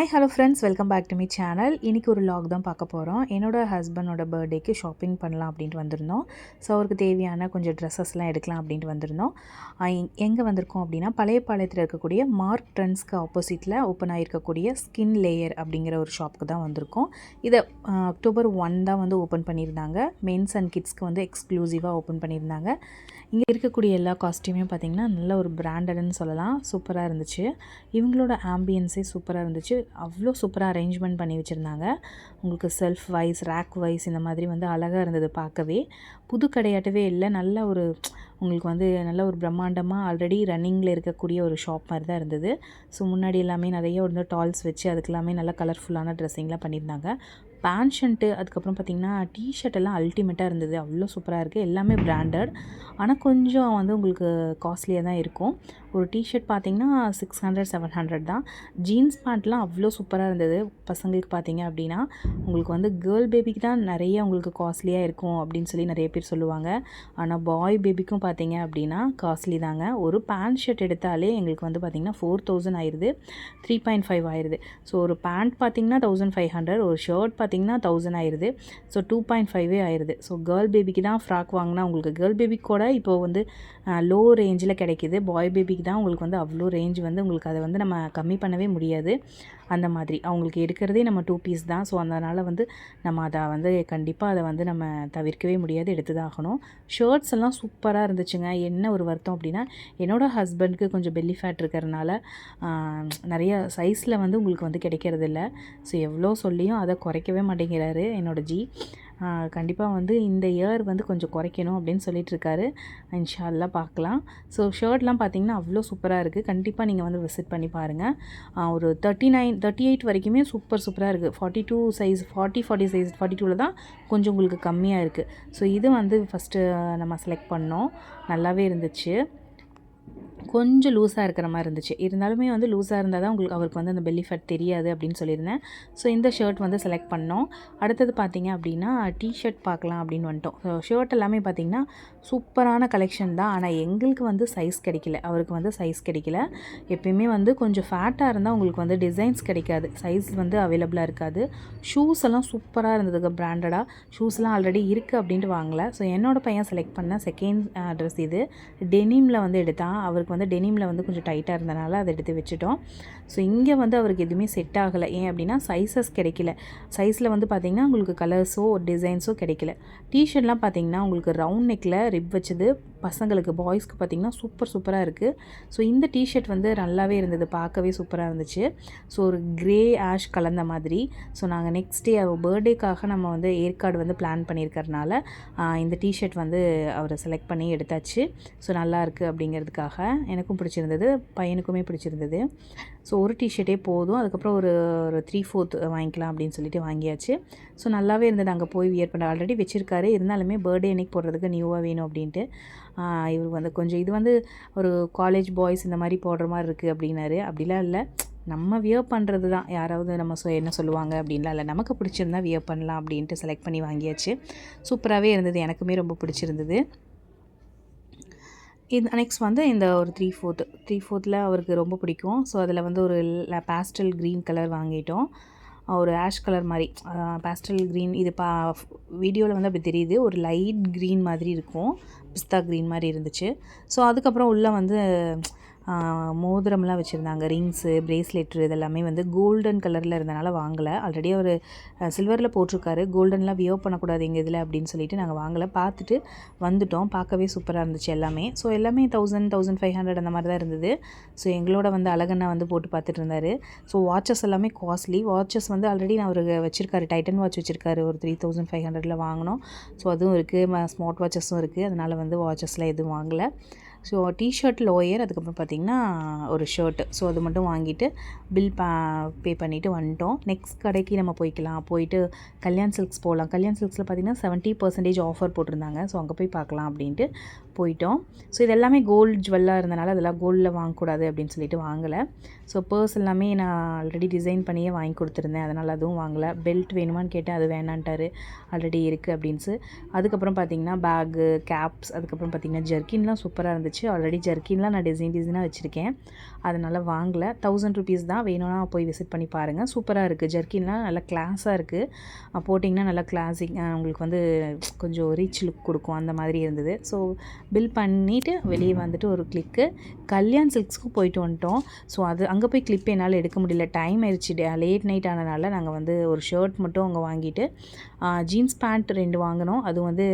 Hi hello friends, welcome back to me channel. இன்றைக்கி ஒரு vlog தான் பார்க்க போகிறோம். என்னோடய ஹஸ்பண்டோட பர்த்டேக்கு ஷாப்பிங் பண்ணலாம் அப்படின்ட்டு வந்திருந்தோம். ஸோ அவருக்கு தேவையான கொஞ்சம் ட்ரெஸ்ஸஸ்லாம் எடுக்கலாம் அப்படின்ட்டு வந்திருந்தோம். எங்கே வந்திருக்கோம் அப்படின்னா, பழையபாளையத்தில் இருக்கக்கூடிய மார்க் ட்ரெண்ட்ஸ்க்கு ஆப்போசிட்டில் ஓப்பன் ஆகிருக்கக்கூடிய ஸ்கின் லேயர் அப்படிங்கிற ஒரு ஷாப்புக்கு தான் வந்திருக்கோம். இதை அக்டோபர் 1 தான் வந்து ஓப்பன் பண்ணியிருந்தாங்க. மென்ஸ் அண்ட் கிட்ஸ்க்கு வந்து எக்ஸ்க்ளூசிவாக ஓப்பன் பண்ணியிருந்தாங்க. இங்கே இருக்கக்கூடிய எல்லா காஸ்ட்யூமையும் பார்த்திங்கன்னா நல்ல ஒரு பிராண்டட்னு சொல்லலாம். சூப்பராக இருந்துச்சு. இவங்களோட ஆம்பியன்ஸே சூப்பராக இருந்துச்சு. அவ்வளோ சூப்பராக அரேஞ்ச்மெண்ட் பண்ணி வச்சுருந்தாங்க. உங்களுக்கு செல்ஃப் வைஸ், ரேக் வைஸ் இந்த மாதிரி வந்து அழகாக இருந்தது பார்க்கவே. புது கடையாட்டவே இல்லை, நல்ல ஒரு உங்களுக்கு வந்து நல்ல ஒரு பிரம்மாண்டமாக ஆல்ரெடி ரன்னிங்கில் இருக்கக்கூடிய ஒரு ஷாப் மாதிரி தான் இருந்தது. ஸோ முன்னாடி எல்லாமே நிறைய வந்து டால்ஸ் வச்சு அதுக்கு எல்லாமே நல்லா கலர்ஃபுல்லான ட்ரெஸ்ஸிங்லாம் பண்ணியிருந்தாங்க. பேண்ட் ஷர்ட்டு, அதுக்கப்புறம் பார்த்திங்கன்னா டிஷர்ட் எல்லாம் அல்டிமேட்டாக இருந்தது. அவ்வளோ சூப்பராக இருக்குது. எல்லாமே பிராண்டட், ஆனால் கொஞ்சம் வந்து உங்களுக்கு காஸ்ட்லியாக தான் இருக்கும். ஒரு டிஷர்ட் பார்த்திங்கன்னா 600-700 தான். ஜீன்ஸ் பேண்ட்லாம் அவ்வளோ சூப்பராக இருந்தது. பசங்களுக்கு பார்த்திங்க அப்படின்னா உங்களுக்கு வந்து கேர்ள் பேபிக்கு தான் நிறைய உங்களுக்கு காஸ்ட்லியாக இருக்கும் அப்படின்னு சொல்லி நிறைய பேர் சொல்லுவாங்க. ஆனால் பாய் பேபிக்கும் பார்த்திங்க அப்படின்னா காஸ்ட்லி தாங்க. ஒரு பேண்ட் ஷர்ட் எடுத்தாலே எங்களுக்கு வந்து பார்த்திங்கன்னா 4000 ஆயிடுது, 3.5 ஆயிடுது. ஸோ ஒரு பேண்ட் பார்த்திங்கன்னா 1500, ஒரு ஷர்ட் பார்த்திங்கன்னா 1000 ஆயிடுது. ஸோ 2.5 ஆயிடுது. ஸோ கேர்ள் பேபிக்கு தான் ஃப்ராக் வாங்கினா உங்களுக்கு கேர்ள் பேபிக்கு கூட இப்போது வந்து லோ ரேஞ்சில் கிடைக்கிது. பாய் பேபிக்கு தான் உங்களுக்கு வந்து அவ்வளோ ரேஞ்ச் வந்து உங்களுக்கு அதை வந்து நம்ம கம்மி பண்ணவே முடியாது. அந்த மாதிரி அவங்களுக்கு எடுக்கிறதே நம்ம 2 பீஸ் தான். ஸோ அதனால் வந்து நம்ம அதை வந்து கண்டிப்பாக அதை வந்து நம்ம தவிர்க்கவே முடியாது, எடுத்து தான் ஆகணும். ஷர்ட்ஸ் எல்லாம் சூப்பராக இருந்துச்சுங்க. என்ன ஒரு வருத்தம் அப்படின்னா, என்னோடய ஹஸ்பண்டுக்கு கொஞ்சம் பெல்லி ஃபேட் இருக்கிறதுனால நிறைய சைஸில் வந்து உங்களுக்கு வந்து கிடைக்கிறதில்ல. ஸோ எவ்வளோ சொல்லியும் அதை குறைக்கவே மாட்டேங்கிறாரு என்னோடய ஜி. கண்டிப்பாக வந்து இந்த இயர் வந்து கொஞ்சம் குறைக்கணும் அப்படின்னு சொல்லிகிட்ருக்காரு. இன்ஷா அல்லாஹ் பார்க்கலாம். ஸோ ஷர்ட்லாம் பார்த்திங்கன்னா அவ்வளோ சூப்பராக இருக்குது. கண்டிப்பாக நீங்கள் வந்து விசிட் பண்ணி பாருங்கள். ஒரு 38 வரைக்குமே சூப்பராக இருக்குது. 42 சைஸ், 40 சைஸ், 42ல் தான் கொஞ்சம் உங்களுக்கு கம்மியாக இருக்குது. ஸோ இது வந்து ஃபஸ்ட்டு நம்ம செலக்ட் பண்ணோம். நல்லாவே இருந்துச்சு. கொஞ்சம் லூஸாக இருக்கிற மாதிரி இருந்துச்சு. இருந்தாலுமே வந்து லூஸாக இருந்தால் தான் உங்களுக்கு அவருக்கு வந்து அந்த பெல்லி ஃபேட் தெரியாது அப்படின்னு சொல்லியிருந்தேன். ஸோ இந்த ஷர்ட் வந்து செலக்ட் பண்ணோம். அடுத்தது பார்த்திங்க அப்படின்னா டிஷர்ட் பார்க்கலாம் அப்படின்னு வந்துட்டோம். ஸோ ஷர்ட் எல்லாமே பார்த்திங்கன்னா சூப்பரான கலெக்ஷன் தான். ஆனால் எங்களுக்கு வந்து சைஸ் கிடைக்கல, அவருக்கு வந்து சைஸ் கிடைக்கல. எப்பயுமே வந்து கொஞ்சம் ஃபேட்டாக இருந்தால் உங்களுக்கு வந்து டிசைன்ஸ் கிடைக்காது, சைஸ் வந்து அவைலபிளாக இருக்காது. ஷூஸ் எல்லாம் சூப்பராக இருந்ததுங்க, பிராண்டடாக ஷூஸ்லாம் ஆல்ரெடி இருக்குது அப்படின்ட்டு வாங்கலை. ஸோ என்னோடய பையன் செலக்ட் பண்ண செகண்ட் ட்ரெஸ் இது. டெனிமில் வந்து எடுத்தான். அவருக்கு வந்து டெனிமில் வந்து கொஞ்சம் டைட்டாக இருந்தனால அதை எடுத்து வச்சுட்டோம். ஸோ இங்கே வந்து அவருக்கு எதுவுமே செட் ஆகலை. ஏன் அப்படின்னா சைஸஸ் கிடைக்கல. சைஸில் வந்து பார்த்திங்கன்னா உங்களுக்கு கலர்ஸோ டிசைன்ஸோ கிடைக்கல. டிஷர்ட்லாம் பார்த்திங்கன்னா உங்களுக்கு ரவுண்ட் நெக்கில் ரிப் வச்சது பசங்களுக்கு, பாய்ஸ்க்கு பார்த்திங்கன்னா சூப்பராக இருக்குது. ஸோ இந்த டிஷர்ட் வந்து நல்லாவே இருந்தது, பார்க்கவே சூப்பராக இருந்துச்சு. ஸோ ஒரு க்ரே ஆஷ் கலந்த மாதிரி. ஸோ நாங்கள் நெக்ஸ்ட் டே அவர் பர்த்டேக்காக நம்ம வந்து ஏற்காடு வந்து பிளான் பண்ணியிருக்கறனால இந்த டிஷர்ட் வந்து அவரை செலக்ட் பண்ணி எடுத்தாச்சு. ஸோ நல்லாயிருக்கு அப்படிங்கிறதுக்காக எனக்கும் பிடிச்சிருந்தது, பையனுக்குமே பிடிச்சிருந்தது. ஸோ ஒரு டிஷர்ட்டே போதும். அதுக்கப்புறம் ஒரு 3/4 வாங்கிக்கலாம் அப்படின்னு சொல்லிட்டு வாங்கியாச்சு. ஸோ நல்லாவே இருந்தது. அங்கே போய் வியர் பண்ண ஆல்ரெடி வச்சுருக்காரு, இருந்தாலுமே பர்த்டே அன்னைக்கு போடுறதுக்கு நியூவாக வேணும் அப்படின்ட்டு இவர் வந்து கொஞ்சம் இது வந்து ஒரு காலேஜ் பாய்ஸ் இந்த மாதிரி போடுற மாதிரி இருக்குது அப்படின்னாரு. அப்படிலாம் இல்லை, நம்ம வியர் பண்ணுறது தான். யாராவது நம்ம என்ன சொல்லுவாங்க அப்படின்லாம் இல்லை, நமக்கு பிடிச்சிருந்தா வியர் பண்ணலாம் அப்படின்ட்டு செலக்ட் பண்ணி வாங்கியாச்சு. சூப்பராகவே இருந்தது, எனக்குமே ரொம்ப பிடிச்சிருந்தது. இது நெக்ஸ்ட் வந்து இந்த ஒரு 3/4 அவருக்கு ரொம்ப பிடிக்கும். ஸோ அதில் வந்து ஒரு பேஸ்டல் க்ரீன் கலர் வாங்கிட்டோம். ஒரு ஆஷ் கலர் மாதிரி பேஸ்டல் க்ரீன். இது வீடியோவில் வந்து அப்படி தெரியுது, ஒரு லைட் க்ரீன் மாதிரி இருக்கும், பிஸ்தா க்ரீன் மாதிரி இருந்துச்சு. ஸோ அதுக்கப்புறம் உள்ளே வந்து மோதிரம்லாம் வச்சுருந்தாங்க, ரிங்ஸு, ப்ரேஸ்லெட்டு, இதெல்லாமே வந்து கோல்டன் கலரில் இருந்தனால வாங்கலை. ஆல்ரெடி அவர் சில்வரில் போட்டிருக்காரு, கோல்டன்லாம் வியர் பண்ணக்கூடாது எங்கள் இதில் அப்படின்னு சொல்லிட்டு நாங்கள் வாங்கலை. பார்த்துட்டு வந்துட்டோம். பார்க்கவே சூப்பராக இருந்துச்சு எல்லாமே. ஸோ எல்லாமே 1000-1500 அந்த மாதிரி தான் இருந்தது. ஸோ எங்களோட வந்து அழகண்ணா வந்து போட்டு பார்த்துட்டு இருந்தார். ஸோ வாட்சஸ் எல்லாமே காஸ்ட்லி வாட்சஸ் வந்து ஆல்ரெடி நான் அவர் வச்சுருக்காரு, டைட்டன் வாட்ச் வச்சுருக்காரு, ஒரு 3500 வாங்கினோம். ஸோ அதுவும் இருக்குது, ஸ்மார்ட் வாட்சஸும் இருக்குது. அதனால் வந்து வாட்சஸ்லாம் எதுவும் வாங்கலை. ஸோ டிஷர்ட், லோயர், அதுக்கப்புறம் பார்த்திங்கன்னா ஒரு ஷர்ட்டு. ஸோ அது மட்டும் வாங்கிட்டு பில் பே பண்ணிவிட்டு வந்துட்டோம். நெக்ஸ்ட் கடைக்கு நம்ம போயிட்டு கல்யாண் சில்க்ஸ் போகலாம். கல்யாண் சில்க்ஸில் பார்த்திங்கன்னா 70% ஆஃபர் போட்டிருந்தாங்க. ஸோ அங்கே போய் பார்க்கலாம் அப்படின்ட்டு போயிட்டோம். ஸோ இது எல்லாமே கோல்டு ஜுவல்லாக இருந்தனால அதெல்லாம் கோல்டில் வாங்கக்கூடாது அப்படின்னு சொல்லிட்டு வாங்கலை. ஸோ பர்ஸ் எல்லாமே நான் ஆல்ரெடி டிசைன் பண்ணியே வாங்கி கொடுத்துருந்தேன், அதனால் அதுவும் வாங்கலை. பெல்ட் வேணுமான்னு கேட்டேன், அது வேணான்ட்டார், ஆல்ரெடி இருக்குது அப்படின்ஸு. அதுக்கப்புறம் பார்த்திங்கன்னா பேகு, கேப்ஸ், அதுக்கப்புறம் பார்த்திங்கன்னா ஜர்க்கின்லாம் சூப்பராக இருந்துச்சு. ஆல்ரெடி ஜர்க்கின்லாம் நான் டிசைனாக வச்சுருக்கேன், அதனால் வாங்கலை. 1000 ருபீஸ் தான், வேணும்னா போய் விசிட் பண்ணி பாருங்கள். சூப்பராக இருக்குது, ஜர்க்கின்லாம் நல்லா கிளாஸாக இருக்குது, போட்டிங்கன்னா நல்லா கிளாசிக், உங்களுக்கு வந்து கொஞ்சம் ரீச் லுக் கொடுக்கும், அந்த மாதிரி இருந்தது. ஸோ பில் பண்ணிவிட்டு வெளியே வந்துட்டு ஒரு கிளிக்கு கல்யாண் சில்க்ஸ்க்கு போயிட்டு வந்துட்டோம். ஸோ அது அங்கே போய் கிளிப் என்னால் எடுக்க முடியல, டைம் ஆயிடுச்சு, லேட் நைட் ஆனதுனால நாங்கள் வந்து ஒரு ஷர்ட் மட்டும் அங்கே வாங்கிட்டு ஜீன்ஸ் பேண்ட் 2 வாங்கினோம். அது வந்து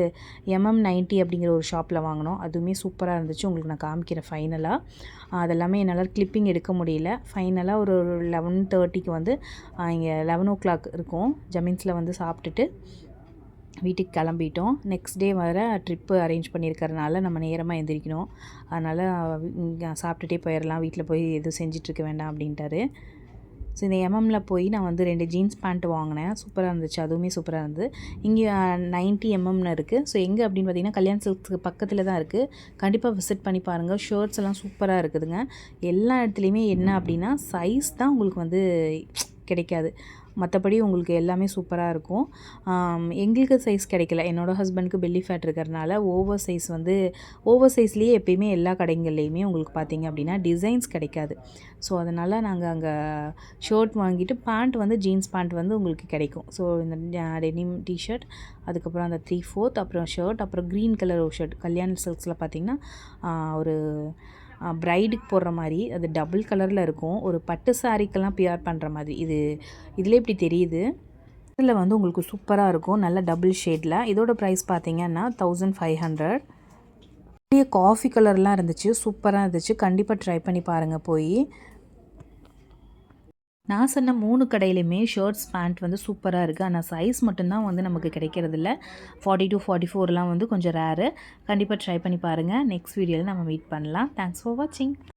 MM90 அப்படிங்கிற ஒரு ஷாப்பில் வாங்கினோம். அதுவுமே சூப்பராக இருந்துச்சு, உங்களுக்கு நான் காமிக்கிறேன் ஃபைனலாக. அதெல்லாமே என்னால் கிளிப்பிங் எடுக்க முடியல. ஃபைனலாக ஒரு 11:30க்கு வந்து இங்கே 11 o'clock இருக்கும், ஜமீன்ஸில் வந்து சாப்பிட்டுட்டு வீட்டுக்கு கிளம்பிட்டோம். நெக்ஸ்ட் டே வர ட்ரிப்பு அரேஞ்ச் பண்ணியிருக்கறனால நம்ம நேரமாக எழுந்திரிக்கணும், அதனால் இங்கே சாப்பிட்டுட்டே போயிடலாம், வீட்டில் போய் எதுவும் செஞ்சிட்ருக்க வேண்டாம் அப்படின்ட்டாரு. ஸோ இந்த எம்எம்மில் போய் நான் வந்து 2 ஜீன்ஸ் பேண்ட் வாங்கினேன், சூப்பராக இருந்துச்சு, அதுவுமே சூப்பராக இருந்தது. இங்கே 90 mmன்னு இருக்குது. ஸோ எங்கே அப்படின்னு பார்த்தீங்கன்னா கல்யாண் சில்க்ஸுக்கு பக்கத்தில் தான் இருக்குது, கண்டிப்பாக விசிட் பண்ணி பாருங்கள். ஷர்ட்ஸ் எல்லாம் சூப்பராக இருக்குதுங்க. எல்லா இடத்துலையுமே என்ன அப்படின்னா சைஸ் தான் உங்களுக்கு வந்து கிடைக்காது, மற்றபடி உங்களுக்கு எல்லாமே சூப்பராக இருக்கும். எங்களுக்கு சைஸ் கிடைக்கல, என்னோடய ஹஸ்பண்டுக்கு பெல்லி ஃபேட் இருக்கிறதுனால ஓவர் சைஸ்லேயே எப்பயுமே எல்லா கடைங்கள்லேயுமே உங்களுக்கு பார்த்திங்க அப்படின்னா டிசைன்ஸ் கிடைக்காது. ஸோ அதனால் நாங்கள் அங்கே ஷர்ட் வாங்கிட்டு பேண்ட் வந்து ஜீன்ஸ் பேண்ட் வந்து உங்களுக்கு கிடைக்கும். ஸோ இந்த டெனிம் டிஷர்ட், அதுக்கப்புறம் அந்த 3/4, அப்புறம் ஷர்ட், அப்புறம் க்ரீன் கலர் ஒரு ஷர்ட். கல்யாண் சில்க்ஸில் பார்த்திங்கன்னா ஒரு ப்ரைடுக்கு போடுற மாதிரி அது டபுள் கலரில் இருக்கும், ஒரு பட்டு சாரீக்கெல்லாம் பியர் பண்ணுற மாதிரி. இதில் இப்படி தெரியுது, இதில் வந்து உங்களுக்கு சூப்பராக இருக்கும், நல்ல டபுள் ஷேடில். இதோட ப்ரைஸ் பார்த்திங்கன்னா 1500. பெரிய காஃபி கலர்லாம் இருந்துச்சு, சூப்பராக இருந்துச்சு, கண்டிப்பாக ட்ரை பண்ணி பாருங்கள் போய். நான் சொன்ன 3 கடையிலையுமே ஷர்ட்ஸ் பேண்ட் வந்து சூப்பராக இருக்குது, ஆனால் சைஸ் மட்டும்தான் வந்து நமக்கு கிடைக்கிறதில்ல. 40 to 44லாம் வந்து கொஞ்சம் ரேரு. கண்டிப்பாக ட்ரை பண்ணி பாருங்கள். நெக்ஸ்ட் வீடியோவில் நம்ம மீட் பண்ணலாம். தேங்க்ஸ் ஃபார் வாட்சிங்.